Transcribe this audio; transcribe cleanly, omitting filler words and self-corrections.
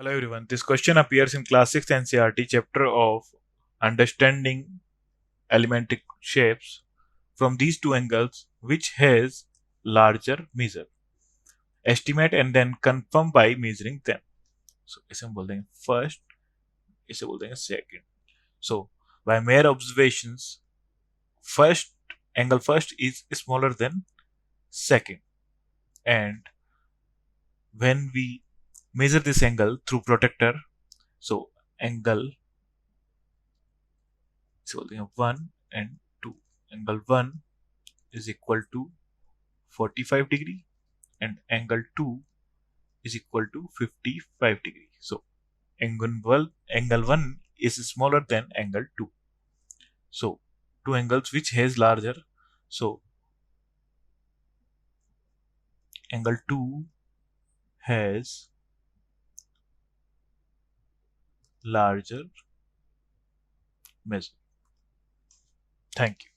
Hello everyone. This question appears in Class 6 NCERT chapter of Understanding Elementary Shapes. From these two angles, which has larger measure? Estimate and then confirm by measuring them. So इसे हम बोलते हैं first, इसे बोलते हैं second. So by mere observations, first angle first is smaller than second, and when we measure this angle through protractor, so angle so they have 1 and 2. Angle 1 is equal to 45 degree and angle 2 is equal to 55 degree. So angle 1 is smaller than angle 2. So two angles which has larger. So angle 2 has larger measure. Thank you.